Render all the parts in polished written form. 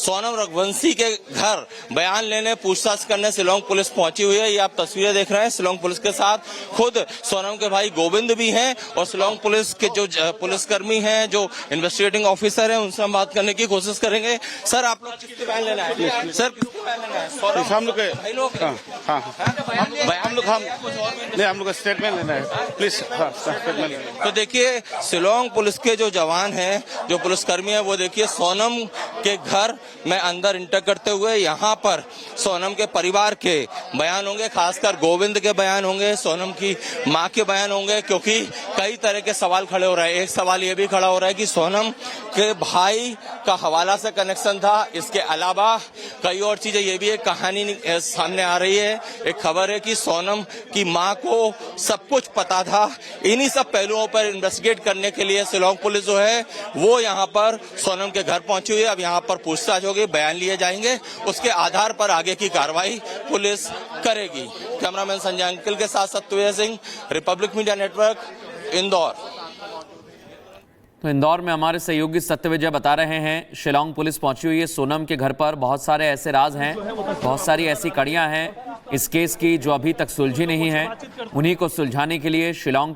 सोनम रघुवंशी के घर बयान लेने पूछताछ करने शिलांग पुलिस पहुंची हुई है। ये आप तस्वीरें देख रहे हैं। शिलांग पुलिस के साथ खुद सोनम के भाई गोविंद भी हैं और शिलांग पुलिस के जो पुलिसकर्मी हैं, जो इन्वेस्टिगेटिंग ऑफिसर हैं, उनसे हम बात करने की कोशिश करेंगे। सर, आप लोग किसके बयान लेना है? सर, किसके बयान लेना है? हम लोग हम लोग स्टेटमेंट लेना है, प्लीज स्टेटमेंट। तो देखिए, शिलांग पुलिस के जो जवान हैं, जो पुलिसकर्मी हैं, वो देखिए सोनम के घर में अंदर इंटर करते हुए यहाँ पर सोनम के परिवार के बयान होंगे, खासकर गोविंद के बयान होंगे, सोनम की मां के बयान होंगे, क्योंकि कई तरह के सवाल खड़े हो रहे हैं। एक सवाल ये भी खड़ा हो रहा है कि सोनम के भाई का हवाला से कनेक्शन था। इसके अलावा कई और चीजें, ये भी एक कहानी सामने आ रही है। एक खबर है कि सोनम की मां को सब कुछ पता था। इन्हीं सब पहलुओं पर इन्वेस्टिगेट करने के लिए शिलांग पुलिस जो है वो यहाँ पर सोनम के घर पहुंची हुई है। अब यहाँ पर पूछताछ होगी, बयान लिए जाएंगे, उसके आधार पर आगे की कार्रवाई पुलिस करेगी। कैमरामैन संजय अंकिल के साथ Satyavijay Singh, Republic media network, Indore. तो इंदौर में हमारे सहयोगी सत्यविजय बता रहे हैं, शिलांग पुलिस पहुंची हुई है सोनम के घर पर। बहुत सारे ऐसे राज हैं, बहुत सारी ऐसी कड़ियां हैं इस केस की जो अभी तक सुलझी नहीं है। उन्हीं को सुलझाने के लिए शिलांग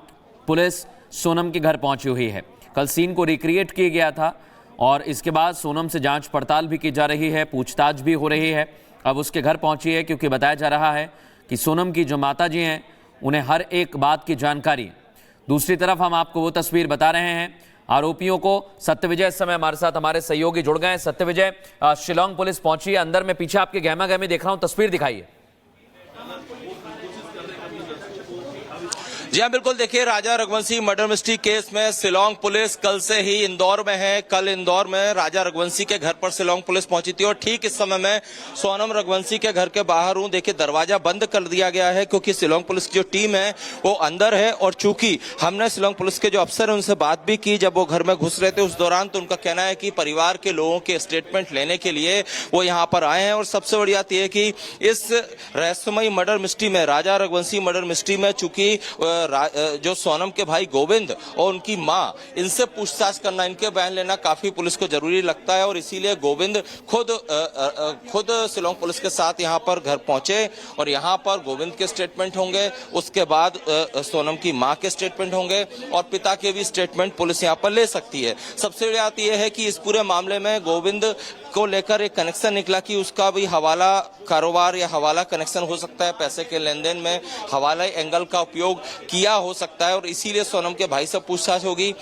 पुलिस सोनम के घर पहुंची हुई है। कल सीन को रिक्रिएट किया गया था और इसके बाद सोनम से जांच पड़ताल भी की जा रही है, पूछताछ भी हो रही है। अब उसके घर पहुंची है क्योंकि बताया जा रहा है कि सोनम की जो माताजी हैं उन्हें हर एक बात की जानकारी है। दूसरी तरफ हम आपको वो तस्वीर बता रहे हैं आरोपियों को। सत्यविजय इस समय हमारे साथ हमारे सहयोगी जुड़ गए हैं। सत्यविजय, शिलांग पुलिस पहुंची है, अंदर में पीछे आपके गहमा गहमी देख रहा हूं, तस्वीर दिखाइए। जी हाँ, बिल्कुल। देखिए, राजा रघुवंशी मर्डर मिस्ट्री केस में शिलांग पुलिस कल से ही इंदौर में है। कल इंदौर में राजा रघुवंशी के घर पर शिलांग पुलिस पहुंची थी और ठीक इस समय मैं सोनम रघुवंशी के घर के बाहर हूं। देखिए, दरवाजा बंद कर दिया गया है क्योंकि शिलांग पुलिस की जो टीम है वो अंदर है। और चूंकि हमने शिलांग पुलिस के जो अफसर है उनसे बात भी की जब वो घर में घुस रहे थे उस दौरान, तो उनका कहना है कि परिवार के लोगों के स्टेटमेंट लेने के लिए वो यहाँ पर आए हैं। और सबसे बड़ी बात यह है कि इस रहस्यमयी मर्डर मिस्ट्री में, राजा रघुवंशी मर्डर मिस्ट्री में, चूंकि जो सोनम के भाई गोविंद और उनकी मां, इनसे पूछताछ करना, इनके बयान लेना काफी पुलिस को जरूरी लगता है। और इसीलिए गोविंद खुद शिलांग पुलिस के साथ यहां पर घर पहुंचे और यहां पर गोविंद के स्टेटमेंट होंगे, उसके बाद सोनम की मां के स्टेटमेंट होंगे और पिता के भी स्टेटमेंट पुलिस यहां पर ले सकती है। सबसे बड़ी बात यह है कि इस पूरे मामले में गोविंद को लेकर एक कनेक्शन निकला कि उसका भी हवाला कारोबार या हवाला कनेक्शन हो सकता है, पैसे के लेन देन में हवाला एंगल का उपयोग किया हो सकता है और इसीलिए सोनम के भाई से पूछताछ होगी।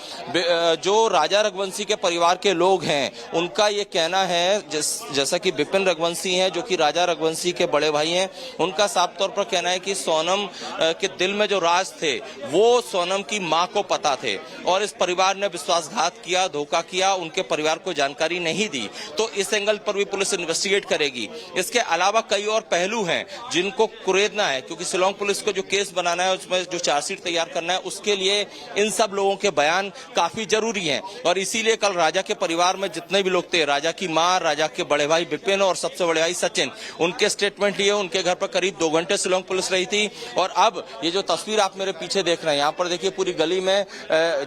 जो राजा रघुवंशी के परिवार के लोग हैं उनका ये कहना है, जैसा कि विपिन रघुवंशी हैं जो कि राजा रघुवंशी के बड़े भाई हैं, उनका साफ तौर पर कहना है कि सोनम के दिल में जो राज थे वो सोनम की मां को पता थे और इस परिवार ने विश्वासघात किया, धोखा किया, उनके परिवार को जानकारी नहीं दी। तो इस एंगल पर भी पुलिस इन्वेस्टिगेट करेगी। इसके अलावा कई और पहलू हैं जिनको कुरेदना है, क्योंकि शिलांग पुलिस को जो केस बनाना है, उसमें जो चार्जशीट तैयार करना है, उसके लिए इन सब लोगों के बयान काफी जरूरी हैं। और इसीलिए कल राजा के परिवार में जितने भी लोग थे, राजा की मां, राजा के बड़े भाई विपिन और सबसे बड़े भाई सचिन, उनके स्टेटमेंट लिए उनके घर पर करीब 2 घंटे शिलांग पुलिस रही थी। और अब ये जो तस्वीर आप मेरे पीछे देख रहे हैं, यहाँ पर देखिए पूरी गली में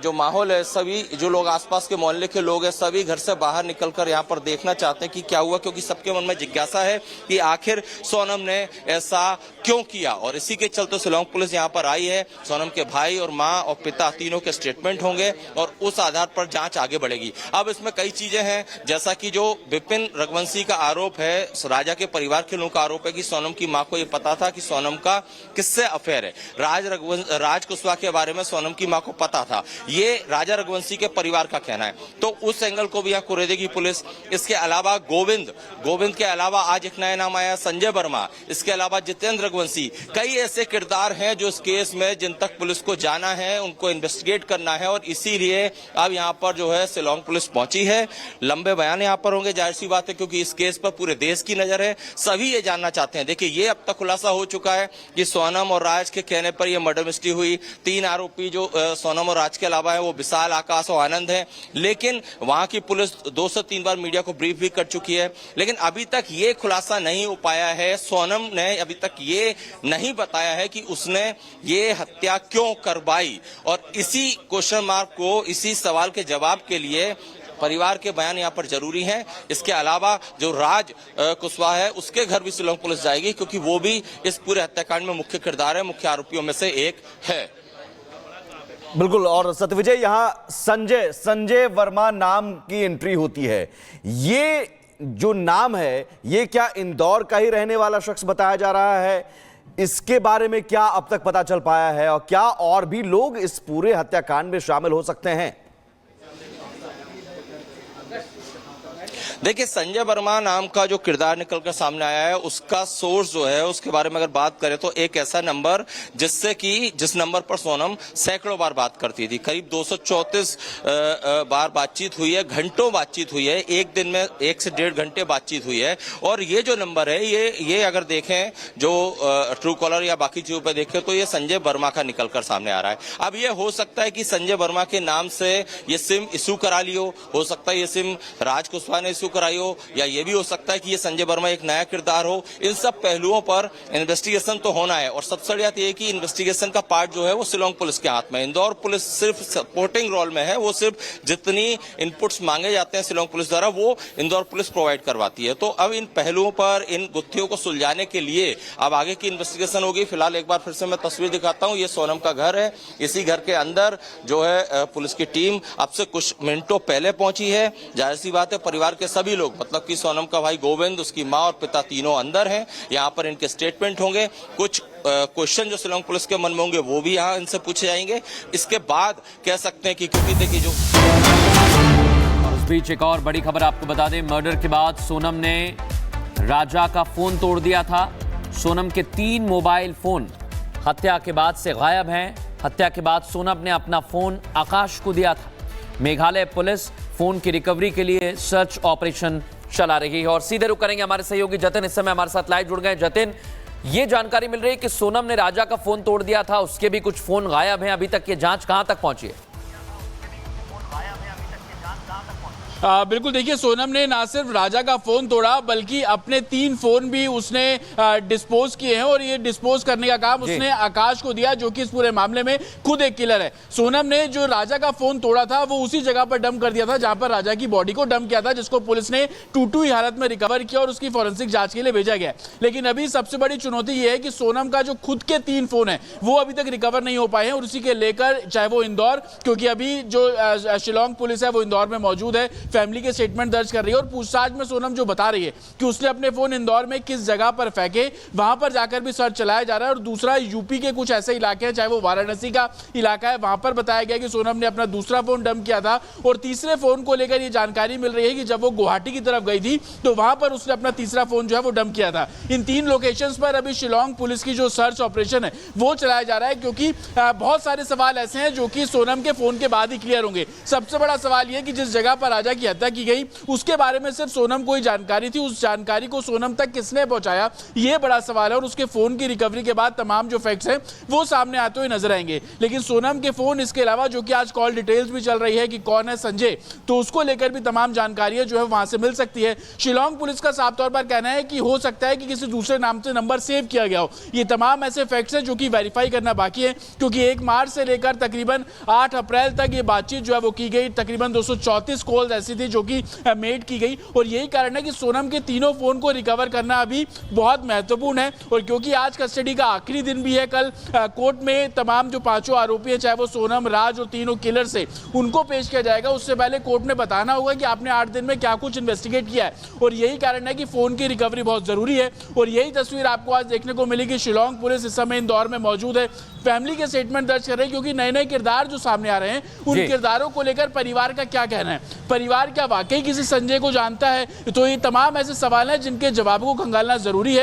जो माहौल है, सभी जो लोग आसपास के मोहल्ले के लोग हैं सभी घर से बाहर निकलकर यहाँ पर देखना चाहते हैं कि क्या हुआ, क्योंकि सबके मन में जिज्ञासा है कि आखिर सोनम ने ऐसा क्यों किया। और इसी के चलते शिलांग पुलिस यहाँ पर आई है। सोनम के भाई और मां और पिता तीनों के स्टेटमेंट होंगे और उस आधार पर जांच आगे बढ़ेगी। अब इसमें कई चीजें हैं, जैसा कि जो विपिन रघुवंशी का आरोप है, राजा के परिवार के लोगों का आरोप है कि सोनम की मां को यह पता था कि सोनम का किससे अफेयर है। राज कुशवाहा के बारे में सोनम की मां को पता था, ये राजा रघुवंशी के परिवार का कहना है। तो उस एंगल को भी यहाँ कुरेदेगी पुलिस। इसके अलावा गोविंद के अलावा आज एक नया नाम आया, संजय वर्मा, इसके अलावा जितेंद्र रघुवंशी, कई ऐसे किरदार हैं जो इस केस में जिन तक पुलिस को जाना है, उनको इन्वेस्टिगेट करना है। और इसीलिए अब यहाँ पर जो है शिलांग पुलिस पहुंची है। लंबे बयान यहाँ पर होंगे, जाहिर सी बात है, क्योंकि इस केस पर पूरे देश की नजर है, सभी ये जानना चाहते हैं। देखिए, ये अब तक खुलासा हो चुका है कि सोनम और राज के कहने पर यह मर्डर मिस्ट्री हुई। 3 आरोपी जो सोनम और राज के अलावा है वो विशाल, आकाश और आनंद है। लेकिन वहां की पुलिस 2 से 3 बार मीडिया को ब्रीफ भी कर चुकी है, लेकिन अभी तक ये खुलासा नहीं हो पाया है। सोनम ने अभी तक ये नहीं बताया है कि उसने ये हत्या क्यों करवाई। और इसी क्वेश्चन मार्क को, इसी सवाल के जवाब के लिए परिवार के बयान यहाँ पर जरूरी हैं। इसके अलावा जो राज कुशवाहा है उसके घर भी शिलांग पुलिस जाएगी, क्योंकि वो भी इस पूरे हत्याकांड में मुख्य किरदार है, मुख्य आरोपियों में से एक है। बिल्कुल। और सत्यविजय, यहाँ संजय वर्मा नाम की एंट्री होती है। ये जो नाम है, ये क्या इंदौर का ही रहने वाला शख्स बताया जा रहा है? इसके बारे में क्या अब तक पता चल पाया है, और क्या और भी लोग इस पूरे हत्याकांड में शामिल हो सकते हैं? देखिए, संजय वर्मा नाम का जो किरदार निकलकर सामने आया है, उसका सोर्स जो है उसके बारे में अगर बात करें तो एक ऐसा नंबर जिस नंबर पर सोनम सैकड़ों बार बात करती थी, करीब 234 बार बातचीत हुई है, घंटों बातचीत हुई है, एक दिन में 1 से 1.5 घंटे बातचीत हुई है। और ये जो नंबर है, ये अगर देखें जो ट्रू कॉलर या बाकी चीजों पर देखें तो ये संजय वर्मा का निकलकर सामने आ रहा है। अब ये हो सकता है कि संजय वर्मा के नाम से ये सिम इशू करा लियो, हो सकता है ये सिम राज कुशवाहा ने इशू कराई हो, या ये भी हो सकता है कि ये संजय वर्मा एक नया किरदार हो। इन सब पहलुओं पर इन्वेस्टिगेशन तो होना है, और सबसे बड़ी बात यह है कि इन्वेस्टिगेशन का पार्ट जो है वो शिलांग पुलिस के हाथ में। इंदौर पुलिस सिर्फ सपोर्टिंग रोल में है, वो सिर्फ जितनी इनपुट्स मांगे जाते हैं शिलांग पुलिस द्वारा वो इंदौर पुलिस प्रोवाइड करवाती है। तो अब इन पहलुओं पर, इन गुत्थियों को सुलझाने के लिए अब आगे की इन्वेस्टिगेशन होगी। फिलहाल एक बार फिर से मैं तस्वीर दिखाता हूं, ये सोनम का घर है। इसी घर के अंदर जो है पुलिस की टीम अब से कुछ मिनटों पहले पहुंची है। जाहिर सी बात है, परिवार के सभी लोग, मतलब कि सोनम का भाई गोविंद, उसकी मां और पिता तीनों अंदर हैं। यहाँ पर इनके स्टेटमेंट होंगे, कुछ क्वेश्चन जो शिलांग पुलिस के मन में होंगे वो भी यहाँ इनसे पूछे जाएंगे। इसके बाद कह सकते हैं कि, क्योंकि देखिए जो इस बीच एक और बड़ी खबर आपको बता दें, मर्डर के बाद सोनम ने राजा का फोन तोड़ दिया था। सोनम के 3 मोबाइल फोन हत्या के बाद से गायब हैं। हत्या के बाद सोनम ने अपना फोन आकाश को दिया था। मेघालय पुलिस फोन की रिकवरी के लिए सर्च ऑपरेशन चला रही है। और सीधे रुक करेंगे हमारे सहयोगी जतिन, इस समय हमारे साथ लाइव जुड़ गए। जतिन, ये जानकारी मिल रही है कि सोनम ने राजा का फोन तोड़ दिया था, उसके भी कुछ फोन गायब हैं। अभी तक ये जांच कहां तक पहुंची है? बिल्कुल, देखिए, सोनम ने ना सिर्फ राजा का फोन तोड़ा बल्कि अपने 3 फोन भी उसने डिस्पोज किए हैं, और ये डिस्पोज करने का काम उसने आकाश को दिया, जो कि इस पूरे मामले में खुद एक किलर है। सोनम ने जो राजा का फोन तोड़ा था वो उसी जगह पर डंप कर दिया था जहां पर राजा की बॉडी को डंप किया था, जिसको पुलिस ने टूटू ही हालत में रिकवर किया और उसकी फॉरेंसिक जांच के लिए भेजा गया। लेकिन अभी सबसे बड़ी चुनौती यह है कि सोनम का जो खुद के 3 फोन है वो अभी तक रिकवर नहीं हो पाए हैं, और उसी के लेकर चाहे वो इंदौर, क्योंकि अभी जो शिलांग पुलिस है वो इंदौर में मौजूद है, फैमिली के स्टेटमेंट दर्ज कर रही है। और पूछताछ में सोनम जो बता रही है कि उसने अपने फोन इंदौर में किस जगह पर फेंके, वहां पर जाकर भी सर्च चलाया जा रहा है। और दूसरा, यूपी के कुछ ऐसे इलाके हैं, चाहे वो वाराणसी का इलाका है, वहां पर बताया गया कि सोनम ने अपना दूसरा फोन डंप किया था। और तीसरे फोन को लेकर ये जानकारी मिल रही है कि जब वो गुवाहाटी की तरफ गई थी तो वहां पर उसने अपना तीसरा फोन जो है वो डंप किया था। इन 3 लोकेशंस पर अभी शिलांग पुलिस की जो सर्च ऑपरेशन है वो चलाया जा रहा है, क्योंकि बहुत सारे सवाल ऐसे हैं जो कि सोनम के फोन के बाद ही क्लियर होंगे। सबसे बड़ा सवाल यह कि जिस जगह पर राजा की हत्या की गई उसके बारे में सिर्फ सोनम को ही जानकारी थी, उस जानकारी को सोनम तक किसने पहुंचाया, यह बड़ा सवाल है। और उसके फोन की रिकवरी के बाद तमाम जो फैक्ट्स हैं वो सामने आते हुए नजर आएंगे। लेकिन सोनम के फोन, इसके अलावा जो कि आज कॉल डिटेल्स भी चल रही है कि कौन है संजय, तो उसको लेकर भी तमाम जानकारियां जो है वहां से मिल सकती है। शिलांग पुलिस का साफ तौर पर कहना है कि हो सकता है कि किसी दूसरे नाम से नंबर सेव किया गया हो। ये तमाम ऐसे फैक्ट्स हैं जो कि वेरीफाई करना बाकी है, क्योंकि 1 मार्च से लेकर तकरीबन 8 अप्रैल तक ये बातचीत जो है वो की गई। तकरीबन 234 कॉल्स ऐसी थी जो कि मेड की गई, और यही कारण है कि सोनम के तीनों फोन को रिकवर करना अभी बहुत महत्वपूर्ण है। और क्योंकि आज कस्टडी का आखिरी दिन भी है, कल कोर्ट में तमाम जो 5 आरोपी हैं, चाहे वो सोनम, राज और तीनों किलर से, उनको पेश किया जाएगा। उससे पहले कोर्ट ने बताना होगा कि आपने 8 दिन में क्या कुछ इन्वेस्टिगेट किया है, और यही कारण है कि फोन की रिकवरी बहुत जरूरी है। और यही तस्वीर आपको आज देखने को मिली कि शिलांग पुलिस इस समय इंदौर में मौजूद है, फैमिली के स्टेटमेंट दर्ज कर रहे हैं, क्योंकि नए नए किरदार जो सामने आ रहे हैं उन किरदारों को लेकर परिवार का क्या कहना है। परिवार क्या वाकई किसी संजय को जानता है? तो ये तमाम ऐसे सवाल हैं जिनके जवाबों को खंगालना जरूरी है।